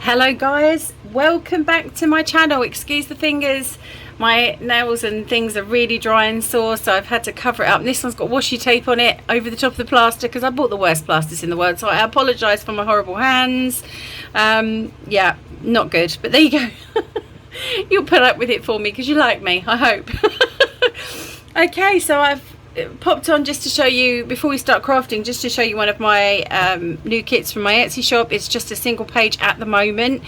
Hello guys, welcome back to my channel. Excuse the fingers, my nails and things are really dry and sore, so I've had to cover it up. And this one's got washi tape on it over the top of the plaster because I bought the worst plasters in the world, so I apologise for my horrible hands. Yeah, not good, but there you go. You'll put up with it for me because you like me, I hope. Okay, so I've popped on just to show you, before we start crafting, just to show you one of my new kits from my Etsy shop. It's just a single page at the moment.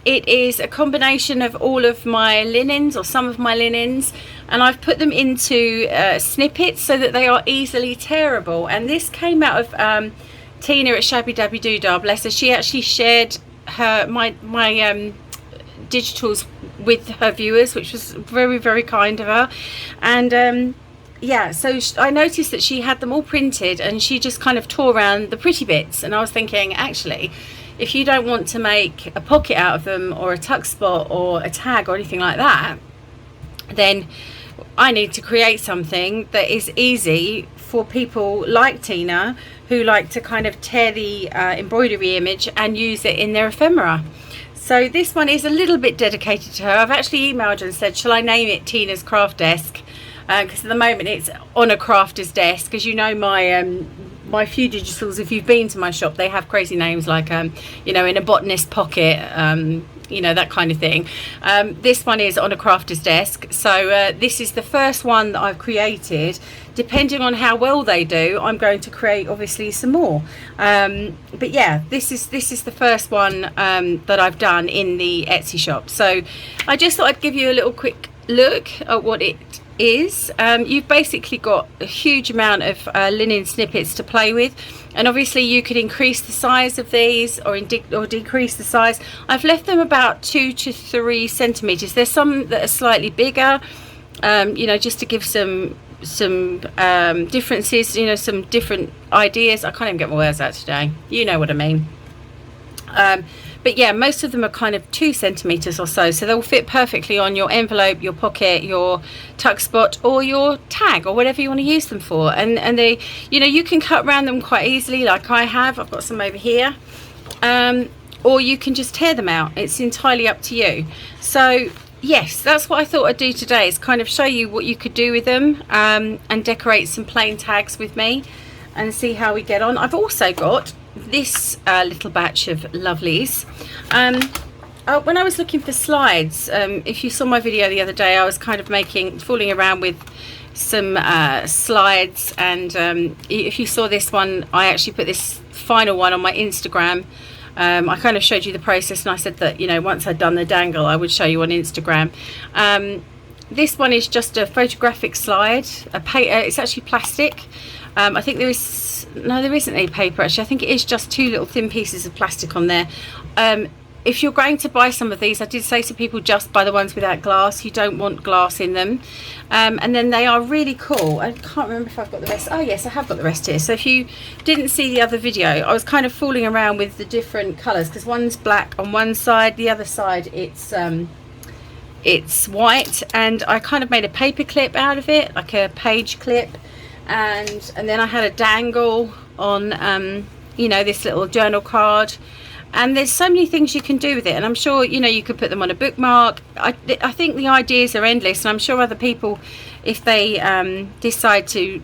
It is a combination of all of my linens, or some of my linens, and I've put them into snippets so that they are easily tearable. And this came out of Tina at Shabby Dabby Doodah, bless her. She actually shared my digitals with her viewers, which was very, very kind of her. And yeah, so I noticed that she had them all printed and she just kind of tore around the pretty bits, and I was thinking, actually, if you don't want to make a pocket out of them or a tuck spot or a tag or anything like that, then I need to create something that is easy for people like Tina, who like to kind of tear the embroidery image and use it in their ephemera. So this one is a little bit dedicated to her. I've actually emailed her and said, shall I name it Tina's Craft Desk? Because at the moment it's on a crafter's desk. As you know, my few digitals, if you've been to my shop, they have crazy names like you know, in a botanist pocket, you know, that kind of thing. This one is on a crafter's desk, so this is the first one that I've created. Depending on how well they do, I'm going to create obviously some more, but yeah, this is the first one that I've done in the Etsy shop. So I just thought I'd give you a little quick look at what it is. You've basically got a huge amount of linen snippets to play with, and obviously you could increase the size of these or decrease the size. I've left them about 2 to 3 centimeters. There's some that are slightly bigger, you know, just to give some differences, you know, some different ideas. I can't even get my words out today, you know what I mean. But yeah, most of them are kind of 2 centimeters or so, so they'll fit perfectly on your envelope, your pocket, your tuck spot, or your tag, or whatever you want to use them for. And they, you know, you can cut around them quite easily, like I have. I've got some over here, or you can just tear them out. It's entirely up to you. So yes, that's what I thought I'd do today, is kind of show you what you could do with them, and decorate some plain tags with me and see how we get on. I've also got this little batch of lovelies. When I was looking for slides, if you saw my video the other day, I was kind of fooling around with some slides, and if you saw this one, I actually put this final one on my Instagram. I kind of showed you the process, and I said that, you know, once I'd done the dangle, I would show you on Instagram. This one is just a photographic slide. It's actually plastic. I think there isn't any paper actually. I think it is just 2 little thin pieces of plastic on there. If you're going to buy some of these, I did say to people, just buy the ones without glass. You don't want glass in them. And then they are really cool. I can't remember if I've got the rest. Oh yes, I have got the rest here. So if you didn't see the other video, I was kind of fooling around with the different colours, because one's black on one side, the other side it's white, and I kind of made a paper clip out of it, like a page clip. And then I had a dangle on you know, this little journal card, and there's so many things you can do with it. And I'm sure, you know, you could put them on a bookmark. I think the ideas are endless, and I'm sure other people, if they decide to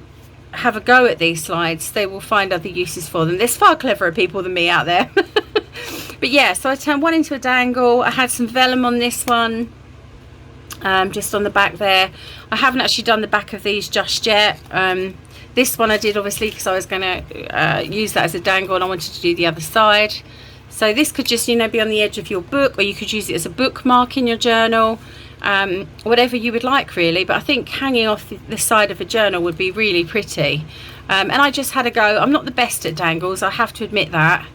have a go at these slides, they will find other uses for them. There's far cleverer people than me out there. But yeah, so I turned one into a dangle. I had some vellum on this one, just on the back there. I haven't actually done the back of these just yet. This one I did obviously because I was going to use that as a dangle, and I wanted to do the other side. So this could just, you know, be on the edge of your book, or you could use it as a bookmark in your journal, whatever you would like really. But I think hanging off the side of a journal would be really pretty. And I just had a go. I'm not the best at dangles, I have to admit that.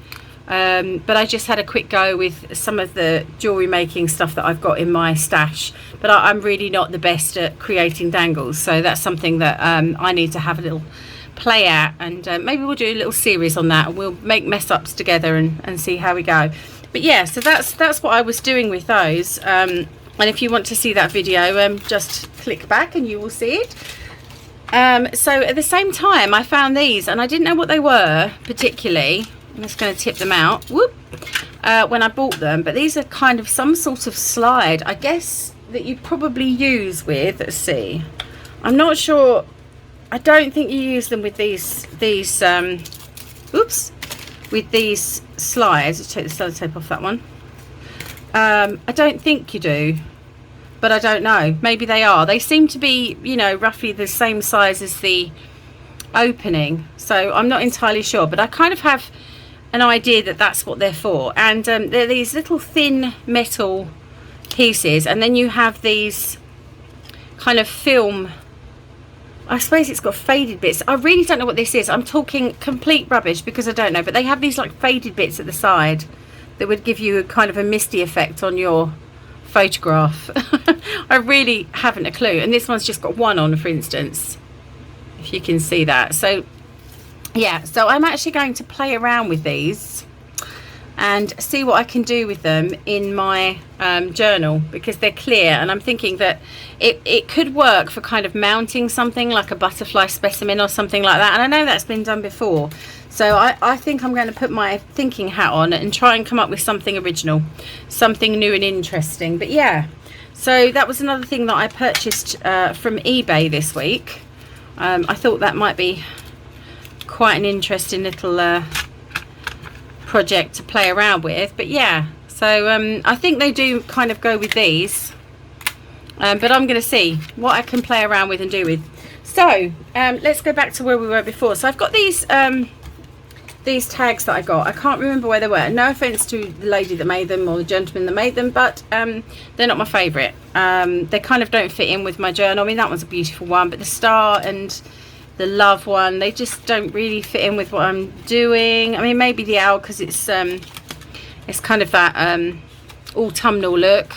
But I just had a quick go with some of the jewellery making stuff that I've got in my stash. But I'm really not the best at creating dangles, so that's something that I need to have a little play at, and maybe we'll do a little series on that, and we'll make mess ups together and see how we go. But yeah, so that's what I was doing with those, and if you want to see that video, just click back and you will see it. So at the same time, I found these, and I didn't know what they were particularly. I'm just going to tip them out. Whoop. when I bought them, but these are kind of some sort of slide, I guess, that you probably use with, let's see, I'm not sure, I don't think you use them with these oops, with these slides. Let's take the sellotape off that one. I don't think you do, but I don't know, maybe they are. They seem to be, you know, roughly the same size as the opening, so I'm not entirely sure, but I kind of have an idea that that's what they're for. And they're these little thin metal pieces, and then you have these kind of film, I suppose it's got faded bits. I really don't know what this is. I'm talking complete rubbish because I don't know, but they have these like faded bits at the side that would give you a kind of a misty effect on your photograph. I really haven't a clue, and this one's just got one on, for instance, if you can see that. So yeah, so I'm actually going to play around with these and see what I can do with them in my journal, because they're clear, and I'm thinking that it could work for kind of mounting something like a butterfly specimen or something like that. And I know that's been done before, so I think I'm going to put my thinking hat on and try and come up with something original, something new and interesting. But yeah, so that was another thing that I purchased from eBay this week. I thought that might be quite an interesting little project to play around with. But yeah, so I think they do kind of go with these, but I'm going to see what I can play around with and do with. So let's go back to where we were before. So I've got these tags that I got. I can't remember where they were. No offense to the lady that made them or the gentleman that made them, but they're not my favorite. They kind of don't fit in with my journal. I mean, that one's a beautiful one, but the star and the love one, they just don't really fit in with what I'm doing. I mean, maybe the owl, because it's kind of that autumnal look.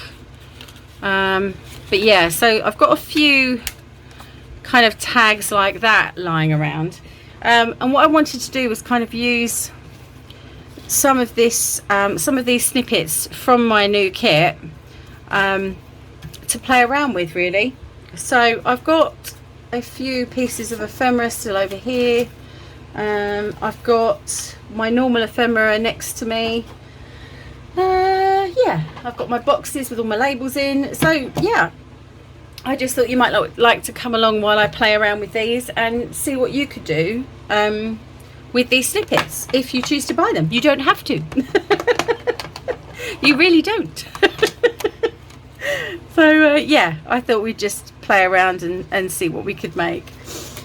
But yeah, so I've got a few kind of tags like that lying around, and what I wanted to do was kind of use some of these snippets from my new kit to play around with, really. So I've got a few pieces of ephemera still over here. I've got my normal ephemera next to me. Yeah, I've got my boxes with all my labels in. So yeah, I just thought you might like to come along while I play around with these and see what you could do with these snippets if you choose to buy them. You don't have to. You really don't. So yeah, I thought we'd just play around and see what we could make.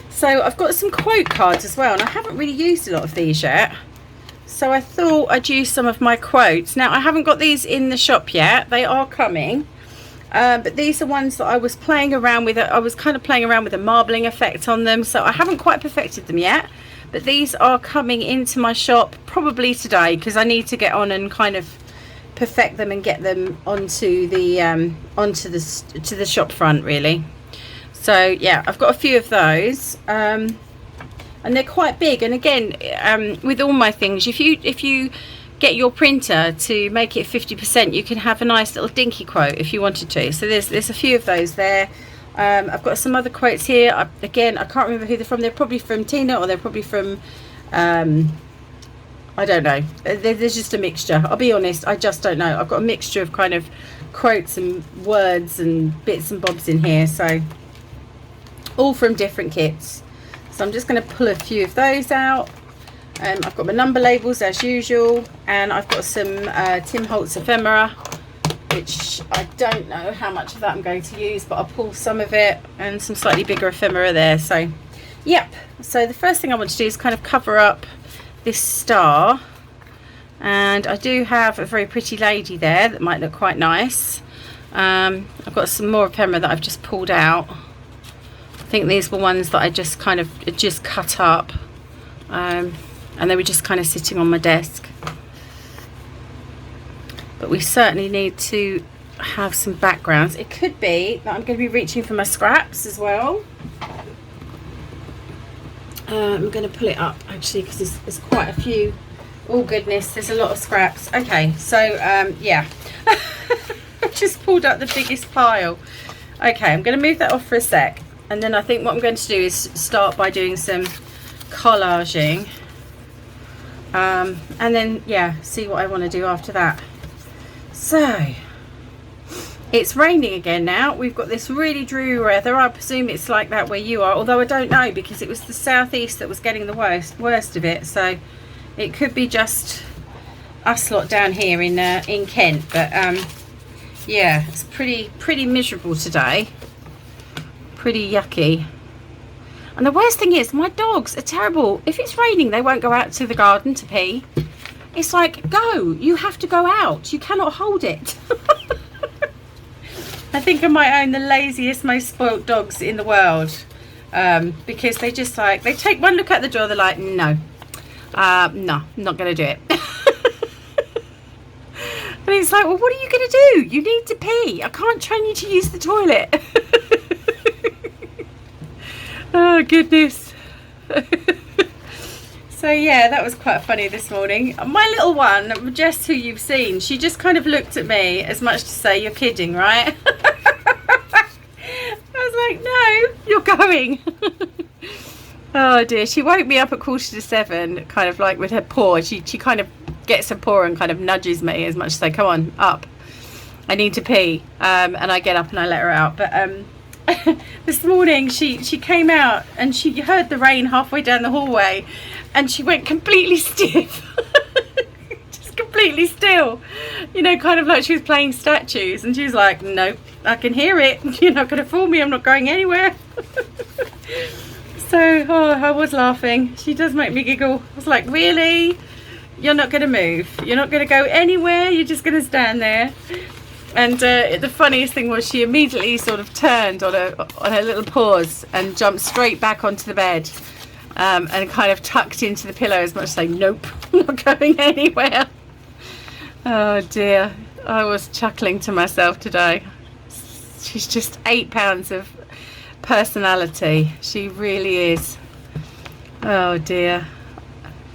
So I've got some quote cards as well, and I haven't really used a lot of these yet, so I thought I'd use some of my quotes. Now, I haven't got these in the shop yet. They are coming, but these are ones that I was playing around with. I was kind of playing around with a marbling effect on them, so I haven't quite perfected them yet, but these are coming into my shop probably today, because I need to get on and kind of perfect them and get them onto the shop front, really. So yeah, I've got a few of those, and they're quite big. And again, with all my things, if you get your printer to make it 50%, you can have a nice little dinky quote if you wanted to. So there's a few of those there. I've got some other quotes here. Again, I can't remember who they're from. They're probably from Tina, or they're probably from I don't know. There's just a mixture. I'll be honest, I just don't know. I've got a mixture of kind of quotes and words and bits and bobs in here, so all from different kits. So I'm just going to pull a few of those out. I've got my number labels as usual, and I've got some Tim Holtz ephemera, which I don't know how much of that I'm going to use, but I'll pull some of it, and some slightly bigger ephemera there. So yep, so the first thing I want to do is kind of cover up this star, and I do have a very pretty lady there that might look quite nice. I've got some more ephemera that I've just pulled out. I think these were ones that I just kind of cut up, and they were just kind of sitting on my desk. But we certainly need to have some backgrounds. It could be that I'm going to be reaching for my scraps as well. I'm going to pull it up actually, because there's quite a few. Oh goodness, there's a lot of scraps. Okay, so yeah, I've just pulled up the biggest pile. Okay, I'm going to move that off for a sec, and then I think what I'm going to do is start by doing some collaging. And then, yeah, see what I want to do after that. So it's raining again now. We've got this really dreary weather. I presume it's like that where you are, although I don't know, because it was the southeast that was getting the worst of it. So it could be just us lot down here in Kent. But yeah, it's pretty miserable today. Pretty yucky. And the worst thing is, my dogs are terrible. If it's raining, they won't go out to the garden to pee. It's like, go. You have to go out. You cannot hold it. I think I might own the laziest, most spoilt dogs in the world. Because they just like, they take one look at the door, they're like, no. No, I'm not going to do it. And it's like, well, what are you going to do? You need to pee. I can't train you to use the toilet. Oh, goodness. So, yeah, that was quite funny this morning. My little one, Jess, who you've seen, she just kind of looked at me as much to say, you're kidding, right? I was like, no, you're going. Oh, dear. She woke me up at 7:15, kind of like with her paw. She kind of gets her paw and kind of nudges me as much to say, come on, up. I need to pee. And I get up and I let her out. But this morning she came out and she heard the rain halfway down the hallway and she went completely stiff. Just completely still, you know, kind of like she was playing statues, and she was like, nope, I can hear it. You're not going to fool me. I'm not going anywhere. So I was laughing. She does make me giggle. I was like, really? You're not going to move? You're not going to go anywhere? You're just going to stand there? And the funniest thing was she immediately sort of turned on her little paws and jumped straight back onto the bed, and kind of tucked into the pillow as much as saying, nope, I'm not going anywhere. Oh dear, I was chuckling to myself today. She's just 8 pounds of personality. She really is. Oh dear,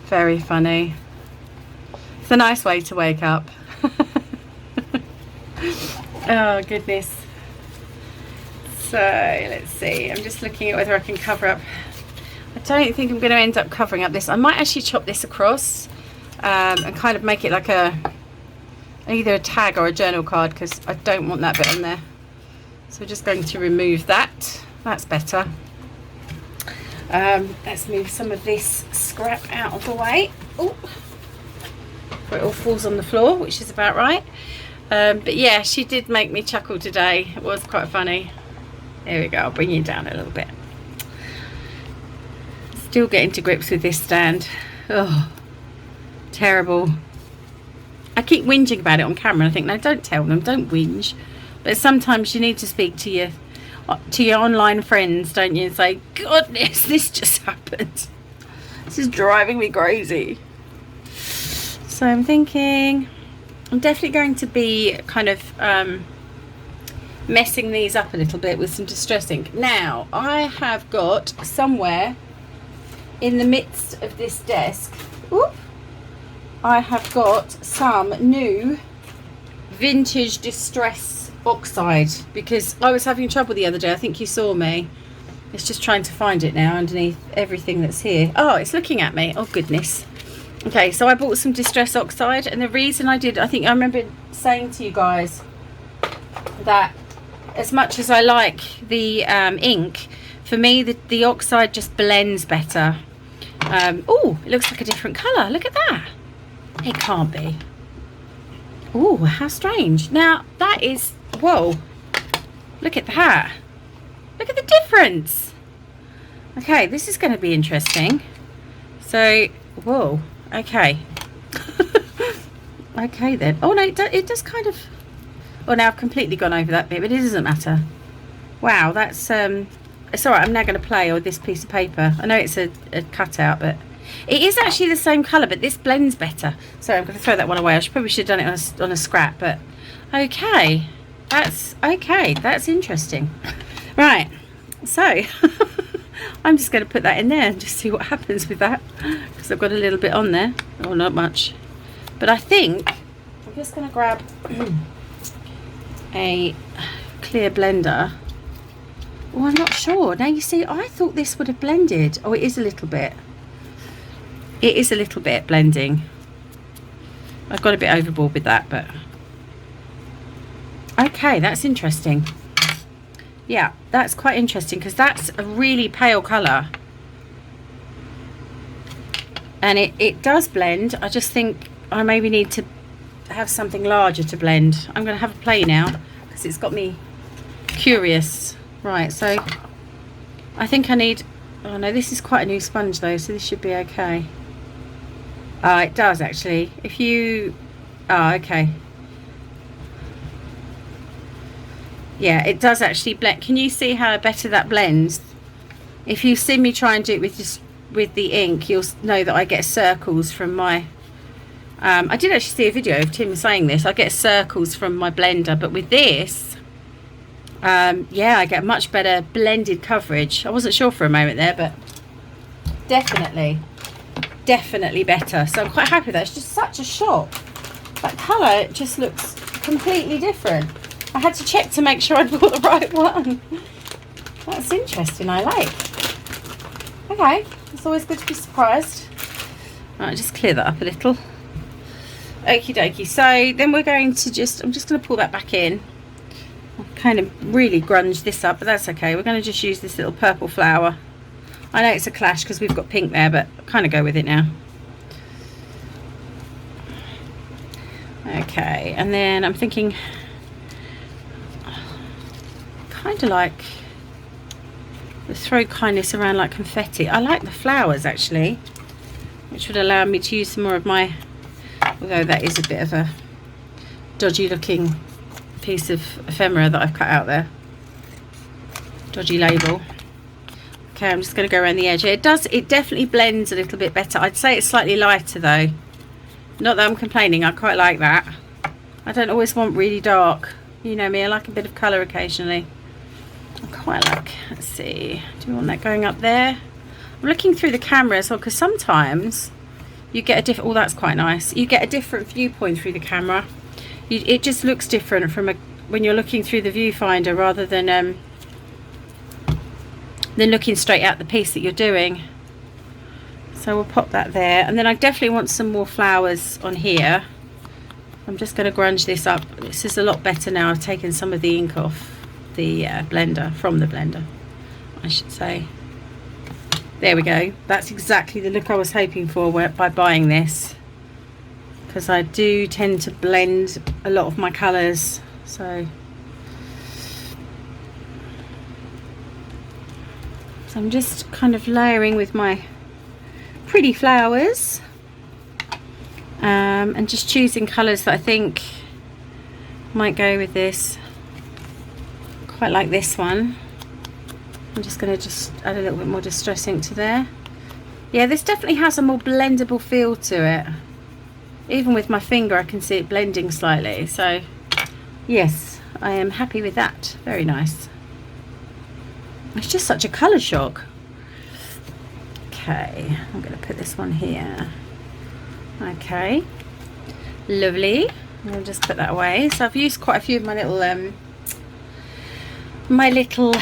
very funny. It's a nice way to wake up. Oh goodness. So let's see, I'm just looking at whether I can cover up. I don't think I'm going to end up covering up this. I might actually chop this across and kind of make it like either a tag or a journal card, because I don't want that bit on there. So we're just going to remove that. That's better. Let's move some of this scrap out of the way. Oh, where it all falls on the floor, which is about right. But yeah, she did make me chuckle today. It was quite funny. There we go. I'll bring you down a little bit. Still getting to grips with this stand. Oh, terrible. I keep whinging about it on camera. I think, no, don't tell them. Don't whinge. But sometimes you need to speak to your online friends, don't you? And say, goodness, this just happened. This is driving me crazy. So I'm thinking I'm definitely going to be kind of messing these up a little bit with some distress ink. Now, I have got somewhere in the midst of this desk, whoop, I have got some new vintage distress oxide, because I was having trouble the other day. I think you saw me. It's just trying to find it now underneath everything that's here. Oh, it's looking at me. Oh, goodness. Okay, so I bought some distress oxide, and the reason I did, I think I remember saying to you guys that as much as I like the ink, for me the oxide just blends better. Oh, it looks like a different colour. Look at that. It can't be. Oh, how strange. Now, that is, whoa, look at that. Look at the difference. Okay, this is going to be interesting. So, whoa, okay. Okay then. Oh no, it does kind of, oh, now I've completely gone over that bit, but it doesn't matter. Wow, that's, it's alright, I'm now going to play with this piece of paper. I know it's a cutout, but it is actually the same colour, but this blends better. Sorry, I'm going to throw that one away. Probably should have done it on a scrap, but okay. That's interesting. Right, so I'm just going to put that in there and just see what happens with that, because I've got a little bit on there. Oh, not much. But I think I'm just going to grab a clear blender. Oh, I'm not sure. Now, you see, I thought this would have blended. Oh, it is a little bit. it is a little bit blending. I've got a bit overboard with that, but okay, that's interesting. Yeah, that's quite interesting because that's a really pale colour. And it does blend. I just think I maybe need to have something larger to blend. I'm going to have a play now because it's got me curious. Right, so I think I need... Oh no, this is quite a new sponge though, so this should be okay. It does actually. If you... Oh, okay. Yeah, it does actually blend. Can you see how better that blends? If you see me try and do it with the ink, you'll know that I get circles from my... I did actually see a video of Tim saying this. I get circles from my blender, but with this, yeah, I get much better blended coverage. I wasn't sure for a moment there, but definitely better. So I'm quite happy with that. It's just such a shock. That colour just looks completely different. I had to check to make sure I bought the right one. That's interesting. I like. Okay, it's always good to be surprised. Right, just clear that up a little. Okie dokie. So then we're going to I'm just going to pull that back in. I've kind of really grunged this up, but that's okay. We're going to just use this little purple flower. I know it's a clash because we've got pink there, but I'll kind of go with it now. Okay, and then I'm thinking kind of like throw kindness around like confetti. I like the flowers actually, which would allow me to use some more of my, although that is a bit of a dodgy looking piece of ephemera that I've cut out there, dodgy label. Okay, I'm just going to go around the edge. It definitely blends a little bit better. I'd say it's slightly lighter though. Not that I'm complaining, I quite like that. I don't always want really dark, you know me, I like a bit of colour occasionally. I quite like, let's see, do we want that going up there? I'm looking through the camera as well, because sometimes you get a different, oh that's quite nice, you get a different viewpoint through the camera. It just looks different from when you're looking through the viewfinder rather than looking straight at the piece that you're doing. So we'll pop that there, and then I definitely want some more flowers on here. I'm just going to grunge this up. This is a lot better now. I've taken some of the ink off the blender, from the blender I should say. There we go. That's exactly the look I was hoping for by buying this, because I do tend to blend a lot of my colours. So I'm just kind of layering with my pretty flowers, and just choosing colours that I think might go with this. Quite like this one. I'm just going to add a little bit more distress ink to there. Yeah, this definitely has a more blendable feel to it. Even with my finger I can see it blending slightly, so yes, I am happy with that. Very nice. It's just such a colour shock. Okay, I'm going to put this one here. Okay, lovely. I'll just put that away. So I've used quite a few of my little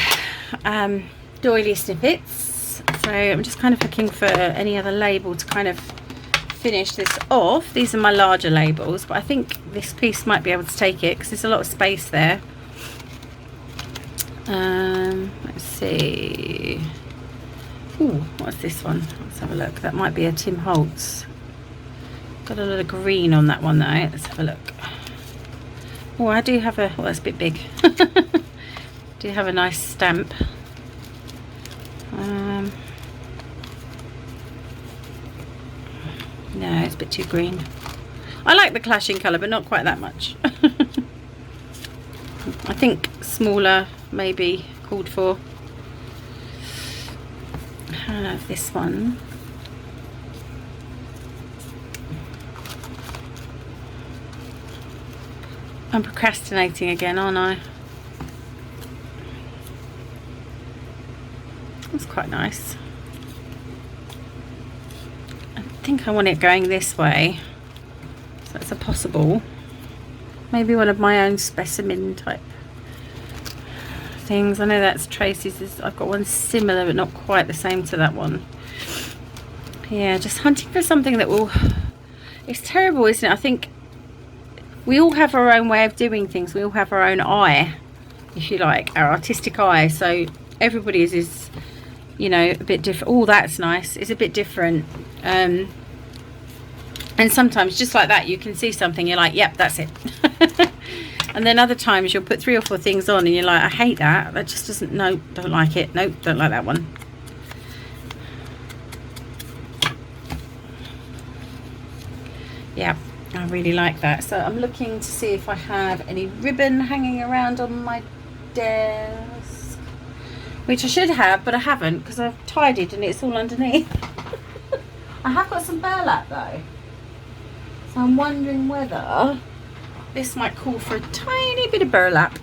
doily snippets. So I'm just kind of looking for any other label to kind of finish this off. These are my larger labels, but I think this piece might be able to take it because there's a lot of space there. Let's see. Ooh, what's this one? Let's have a look. That might be a Tim Holtz. Got a lot of green on that one though. Let's have a look. Oh, I do have a, well, that's a bit big. Do have a nice stamp. No, it's a bit too green. I like the clashing colour, but not quite that much. I think smaller may be called for. I have this one. I'm procrastinating again, aren't I? That's quite nice. I think I want it going this way. So that's a possible. Maybe one of my own specimen type things. I know that's Tracy's. I've got one similar but not quite the same to that one. Yeah, just hunting for something that will, it's terrible, isn't it? I think we all have our own way of doing things. We all have our own eye, if you like, our artistic eye. So everybody's is, you know, a bit different. Oh, that's nice. It's a bit different. And sometimes just like that, you can see something, you're like, yep, that's it. And then other times you'll put 3 or 4 things on and you're like, I hate that. That just doesn't, no, don't like it. Nope, don't like that one. Yeah, I really like that. So I'm looking to see if I have any ribbon hanging around on my desk, which I should have, but I haven't because I've tidied and it's all underneath. I have got some burlap though, so I'm wondering whether this might call for a tiny bit of burlap.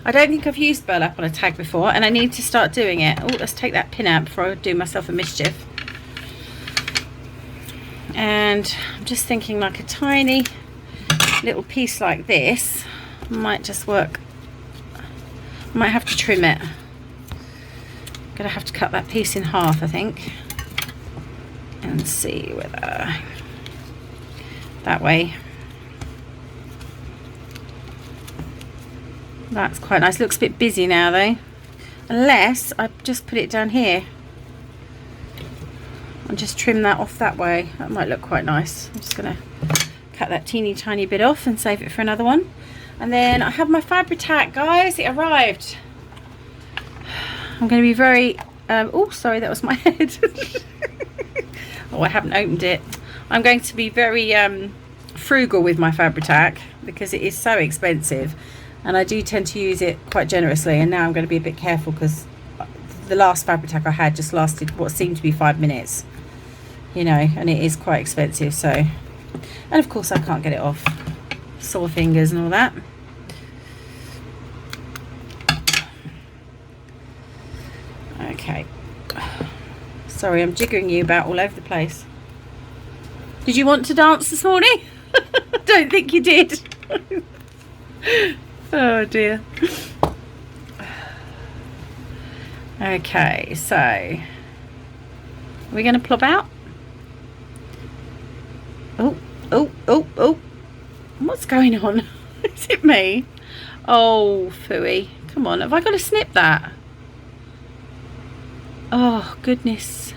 I don't think I've used burlap on a tag before, and I need to start doing it. Oh, let's take that pin out before I do myself a mischief. And I'm just thinking like a tiny little piece like this might just work. I might have to trim it. I'm gonna have to cut that piece in half, I think, and see whether that way. That's quite nice. Looks a bit busy now though, unless I just put it down here and just trim that off that way. That might look quite nice. I'm just gonna cut that teeny tiny bit off and save it for another one. And then I have my Fabri-Tac, guys. It arrived. I'm going to be very oh, sorry, that was my head. Oh, I haven't opened it. I'm going to be very frugal with my Fabri-Tac because it is so expensive, and I do tend to use it quite generously. And now I'm going to be a bit careful because the last Fabri-Tac I had just lasted what seemed to be 5 minutes, you know, and it is quite expensive. So, and of course I can't get it off, sore fingers and all that. Okay, sorry, I'm jiggering you about all over the place. Did you want to dance this morning? Don't think you did. Oh dear. Okay, so are we going to plop out? Oh, oh, oh, oh. What's going on? Is it me? Oh, phooey. Come on, have I got to snip that? Oh, goodness.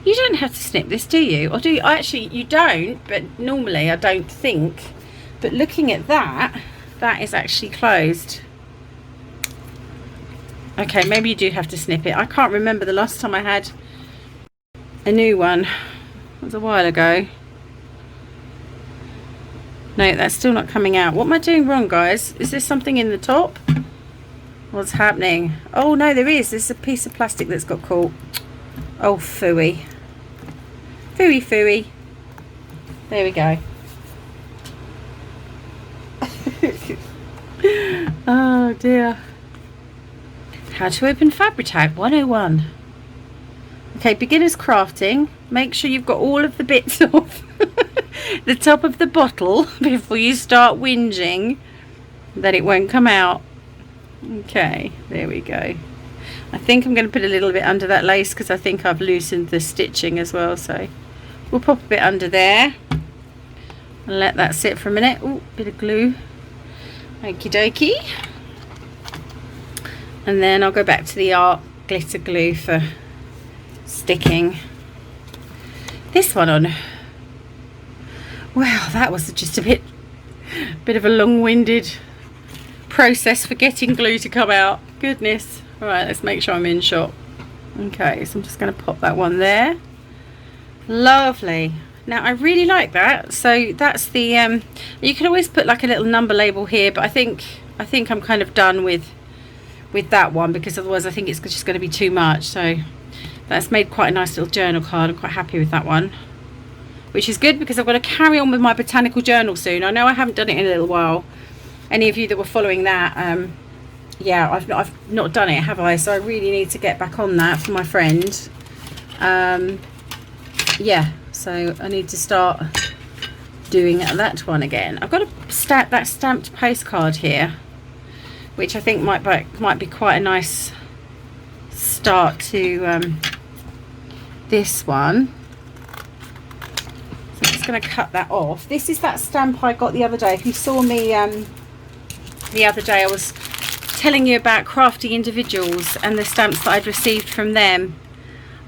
You don't have to snip this, do you? Or do you? Actually, you don't, but normally I don't think. But looking at that, that is actually closed. Okay, maybe you do have to snip it. I can't remember the last time I had a new one. It was a while ago. No, that's still not coming out. What am I doing wrong, guys? Is there something in the top? What's happening? Oh, no, there is. There's a piece of plastic that's got caught. Oh, phooey. Phooey, phooey. There we go. Oh, dear. How to open Fabri-Tac 101. Okay, beginner's crafting. Make sure you've got all of the bits off the top of the bottle before you start whinging that it won't come out. Okay, there we go. I think I'm going to put a little bit under that lace because I think I've loosened the stitching as well. So we'll pop a bit under there and let that sit for a minute. Oh, bit of glue. Okie dokie. And then I'll go back to the art glitter glue for sticking this one on. Well, that was just a bit of a long-winded process for getting glue to come out. Goodness. All right, let's make sure I'm in shot. Okay, so I'm just going to pop that one there. Lovely. Now I really like that. So that's the you can always put like a little number label here, but I think I'm kind of done with that one because otherwise I think it's just going to be too much. So that's made quite a nice little journal card. I'm quite happy with that one, which is good because I've got to carry on with my botanical journal soon. I know I haven't done it in a little while. Any of you that were following that, yeah, I've not done it, have I? So I really need to get back on that for my friend. Yeah, so I need to start doing that one again. I've got that stamped postcard here, which I think might be quite a nice start to this one. going to cut that off. This is that stamp I got the other day. If you saw me the other day, I was telling you about Crafty Individuals and the stamps that I'd received from them.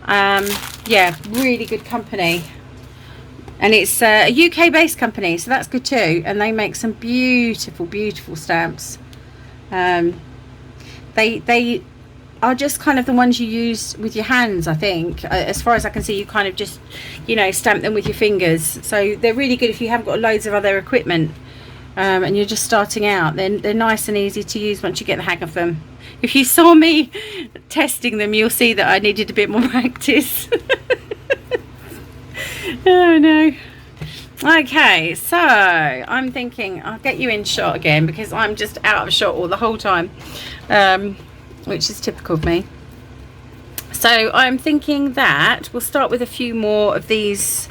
Yeah, really good company. And it's a UK based company, so that's good too. And they make some beautiful, beautiful stamps. They are just kind of the ones you use with your hands, I think. As far as I can see, you kind of just, you know, stamp them with your fingers. So they're really good if you haven't got loads of other equipment and you're just starting out. Then they're nice and easy to use once you get the hang of them. If you saw me testing them, you'll see that I needed a bit more practice. Oh no. Okay, so I'm thinking I'll get you in shot again because I'm just out of shot all the whole time, which is typical of me. So I'm thinking that we'll start with a few more of these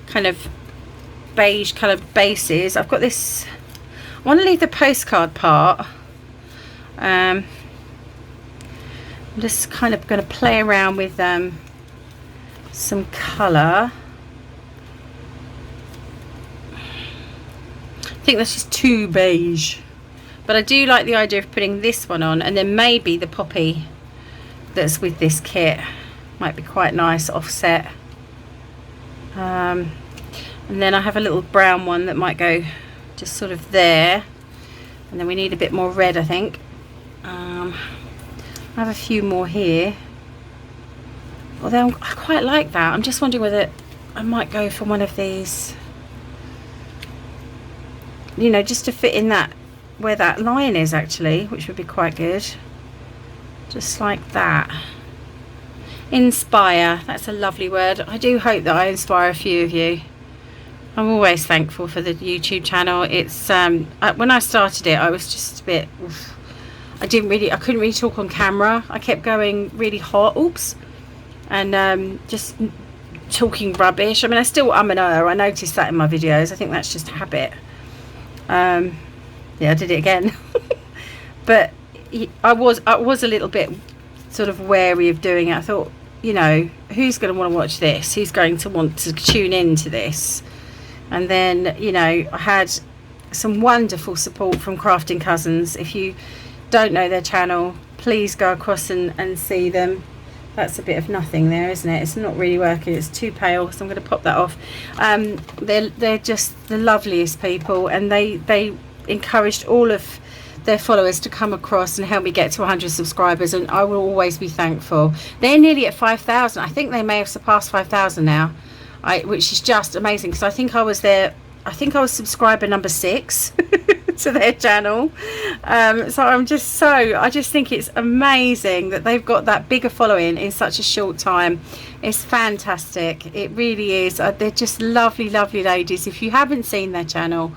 kind of beige coloured bases. I've got this, I want to leave the postcard part. I'm just kind of going to play around with some colour. I think that's just too beige, but I do like the idea of putting this one on, and then maybe the poppy that's with this kit might be quite nice offset. And then I have a little brown one that might go just sort of there, and then we need a bit more red, I think. I have a few more here, although I quite like that. I'm just wondering whether I might go for one of these, you know, just to fit in that where that line is actually, which would be quite good. Just like that. Inspire, that's a lovely word. I do hope that I inspire a few of you. I'm always thankful for the YouTube channel. It's when I started it, I was just a bit I couldn't really talk on camera. I kept going really hot, and just talking rubbish. I mean, I still and I noticed that in my videos. I think that's just a habit. Yeah, I did it again. But I was a little bit sort of wary of doing it. I thought, you know, who's going to want to watch this? Who's going to want to tune into this? And then, you know, I had some wonderful support from Crafting Cousins. If you don't know their channel, please go across and see them. That's a bit of nothing there, isn't it? It's not really working. It's too pale, so I'm going to pop that off. They're just the loveliest people, and they encouraged all of their followers to come across and help me get to 100 subscribers, and I will always be thankful. They're nearly at 5,000. I think they may have surpassed 5,000 now, which is just amazing, because I think I was subscriber number 6 to their channel. So I just think it's amazing that they've got that bigger following in such a short time. It's fantastic, it really is. They're just lovely ladies. If you haven't seen their channel,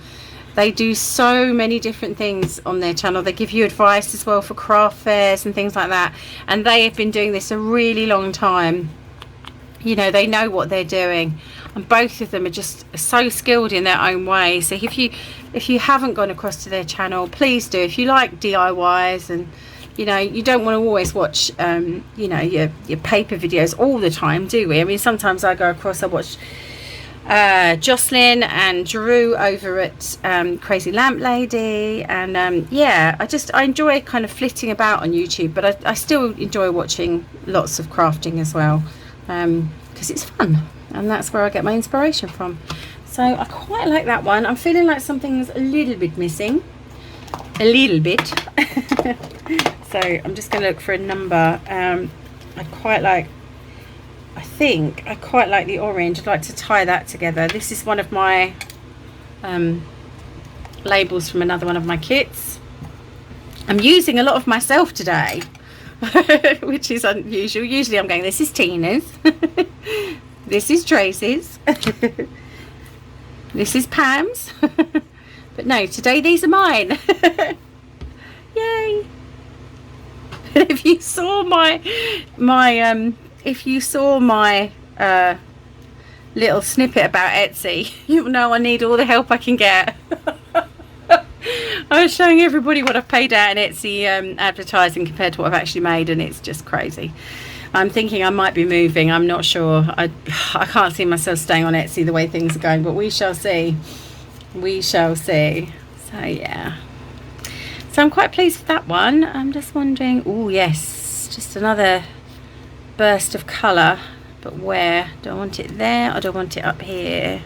they do so many different things on their channel. They give you advice as well for craft fairs and things like that, and they have been doing this a really long time. You know, they know what they're doing, and both of them are just so skilled in their own way. So if you haven't gone across to their channel, please do. If you like DIYs, and you know, you don't want to always watch you know, your paper videos all the time, do we? I mean, sometimes I go across, I watch Jocelyn and Drew over at Crazy Lamp Lady, and yeah, I enjoy kind of flitting about on YouTube, but I still enjoy watching lots of crafting as well, because it's fun, and that's where I get my inspiration from. So I quite like that one. I'm feeling like something's a little bit missing, a little bit. So I'm just going to look for a number. I think I quite like the orange. I'd like to tie that together. This is one of my labels from another one of my kits. I'm using a lot of myself today, which is unusual. Usually I'm going, this is Tina's, this is Tracy's, this is Pam's. But no, today these are mine. Yay. If you saw my little snippet about Etsy, you'll know I need all the help I can get. I was showing everybody what I've paid out in Etsy advertising compared to what I've actually made, and it's just crazy. I'm thinking I might be moving. I'm not sure. I can't see myself staying on Etsy the way things are going, but we shall see. We shall see. So yeah. So I'm quite pleased with that one. I'm just wondering, oh yes, just another burst of colour, but where? Do I want it there or do I want it up here?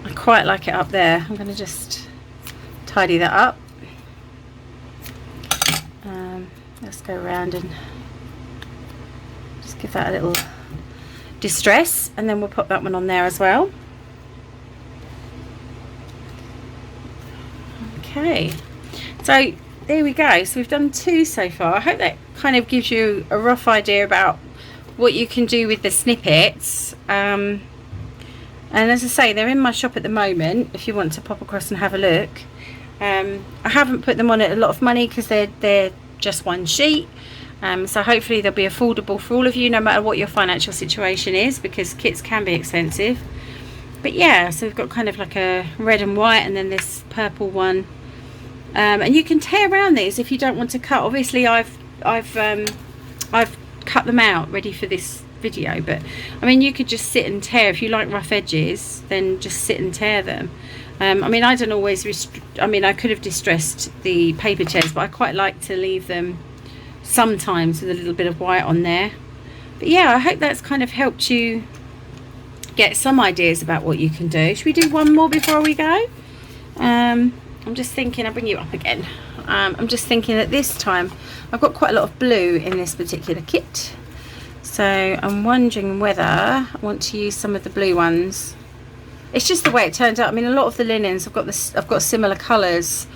I quite like it up there. I'm going to just tidy that up. Let's go around and just give that a little distress, and then we'll put that one on there as well. Okay, so there we go. So we've done 2 so far. I hope that kind of gives you a rough idea about what you can do with the snippets. And as I say, they're in my shop at the moment if you want to pop across and have a look. I haven't put them on at a lot of money because they're just one sheet, so hopefully they'll be affordable for all of you, no matter what your financial situation is, because kits can be expensive. But yeah, so we've got kind of like a red and white, and then this purple one, and you can tear around these if you don't want to cut. Obviously I've cut them out ready for this video, but I mean, you could just sit and tear. If you like rough edges, then just sit and tear them. I mean, I don't always I could have distressed the paper chairs, but I quite like to leave them sometimes with a little bit of white on there. But yeah, I hope that's kind of helped you get some ideas about what you can do. Should we do one more before we go? I'm just thinking, I'll bring you up again. I'm just thinking that this time I've got quite a lot of blue in this particular kit, so I'm wondering whether I want to use some of the blue ones. It's just the way it turned out. I mean, a lot of the linens, I've got similar colours.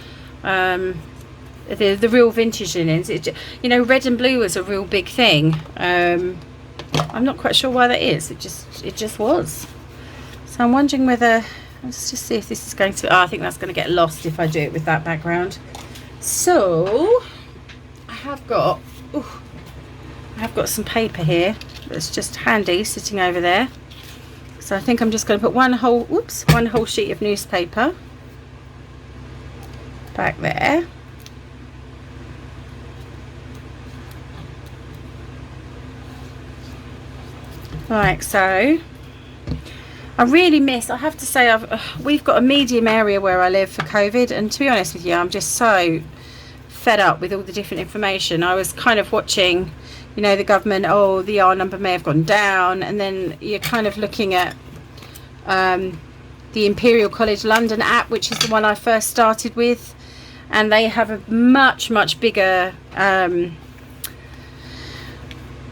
The real vintage linens, you know, red and blue was a real big thing. I'm not quite sure why that is. It just was. So I'm wondering whether, let's just see if this is going to, I think that's going to get lost if I do it with that background. So I have got some paper here that's just handy sitting over there. So I think I'm just going to put one whole sheet of newspaper back there. Right, so I really miss, I have to say, we've got a medium area where I live for COVID, and to be honest with you, I'm just so fed up with all the different information. I was kind of watching, you know, the government, oh, the R number may have gone down, and then you're kind of looking at the Imperial College London app, which is the one I first started with, and they have a much bigger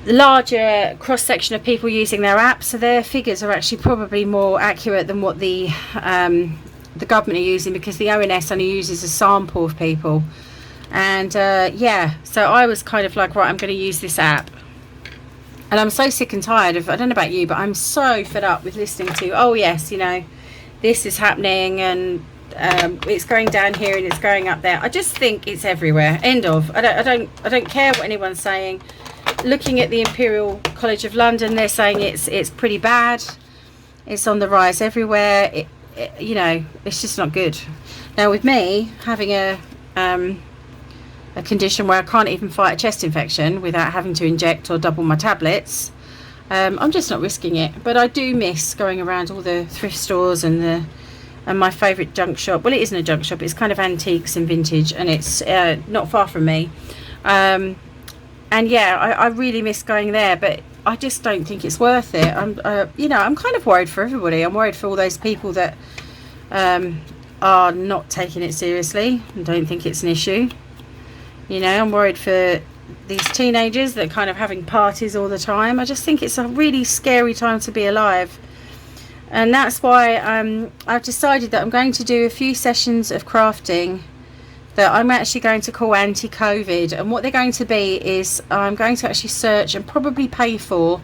larger cross section of people using their app, so their figures are actually probably more accurate than what the government are using, because the ONS only uses a sample of people. And yeah, so I was kind of like, right, I'm going to use this app, and I'm so sick and tired of, I don't know about you, but I'm so fed up with listening to, oh yes, you know, this is happening, and it's going down here and it's going up there. I just think it's everywhere. End of. I don't care what anyone's saying. Looking at the Imperial College of London, they're saying it's pretty bad. It's on the rise everywhere. You know, it's just not good. Now with me having a condition where I can't even fight a chest infection without having to inject or double my tablets, I'm just not risking it. But I do miss going around all the thrift stores and my favourite junk shop. Well, it isn't a junk shop, it's kind of antiques and vintage, and it's not far from me. And yeah, I really miss going there, but I just don't think it's worth it. You know, I'm kind of worried for everybody. I'm worried for all those people that are not taking it seriously and don't think it's an issue. You know, I'm worried for these teenagers that are kind of having parties all the time. I just think it's a really scary time to be alive. And that's why I've decided that I'm going to do a few sessions of crafting that I'm actually going to call anti-COVID. And what they're going to be is I'm going to actually search and probably pay for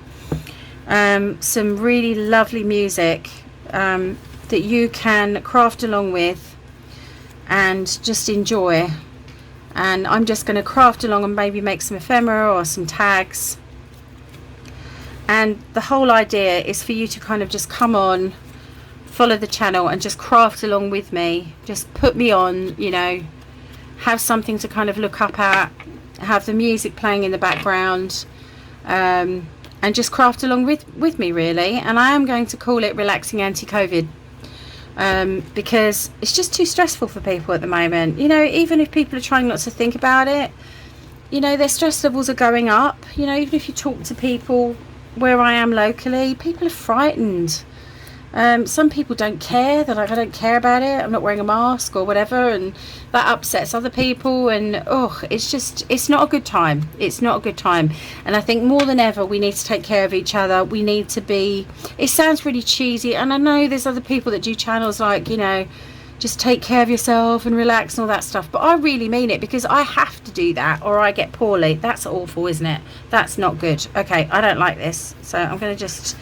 some really lovely music that you can craft along with and just enjoy. And I'm just going to craft along and maybe make some ephemera or some tags. And the whole idea is for you to kind of just come on, follow the channel and just craft along with me. Just put me on, you know, have something to kind of look up at, have the music playing in the background, and just craft along with me, really. And I am going to call it Relaxing Anti-COVID, because it's just too stressful for people at the moment. You know, even if people are trying not to think about it, you know, their stress levels are going up. You know, even if you talk to people where I am locally, people are frightened. Some people don't care. They're like, I don't care about it, I'm not wearing a mask or whatever, and that upsets other people. And it's not a good time. It's not a good time. And I think more than ever we need to take care of each other. We need to be, it sounds really cheesy, and I know there's other people that do channels like, you know, just take care of yourself and relax and all that stuff, but I really mean it, because I have to do that or I get poorly. That's awful, isn't it? That's not good. Okay, I don't like this, so I'm going to just,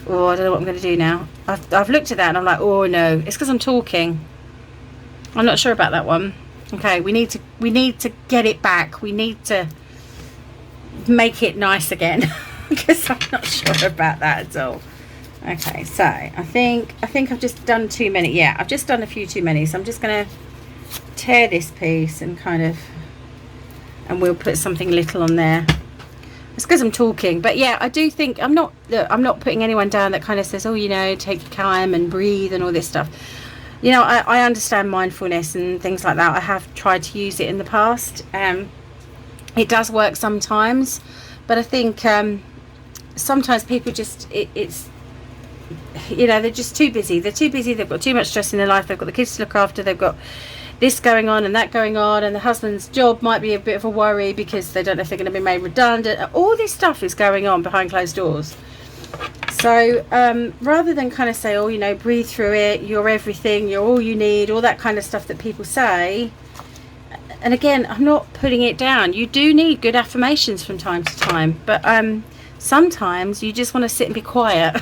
oh, I don't know what I'm going to do now. I've looked at that and I'm like, oh no, it's because I'm talking. I'm not sure about that one. Okay, we need to get it back. We need to make it nice again, because I'm not sure about that at all. Okay, so I think I've just done too many. Yeah, I've just done a few too many, so I'm just going to tear this piece and and we'll put something little on there. It's because I'm talking, but yeah, I do think I'm not putting anyone down that kind of says, oh, you know, take your time and breathe and all this stuff. You know, I understand mindfulness and things like that. I have tried to use it in the past. It does work sometimes, but I think sometimes people just it's, you know, they're just too busy. They're too busy. They've got too much stress in their life. They've got the kids to look after. They've got this going on and that going on, and the husband's job might be a bit of a worry because they don't know if they're going to be made redundant. All this stuff is going on behind closed doors. So rather than kind of say, oh, you know, breathe through it, you're everything, you're all you need, all that kind of stuff that people say. And again, I'm not putting it down. You do need good affirmations from time to time, but sometimes you just want to sit and be quiet.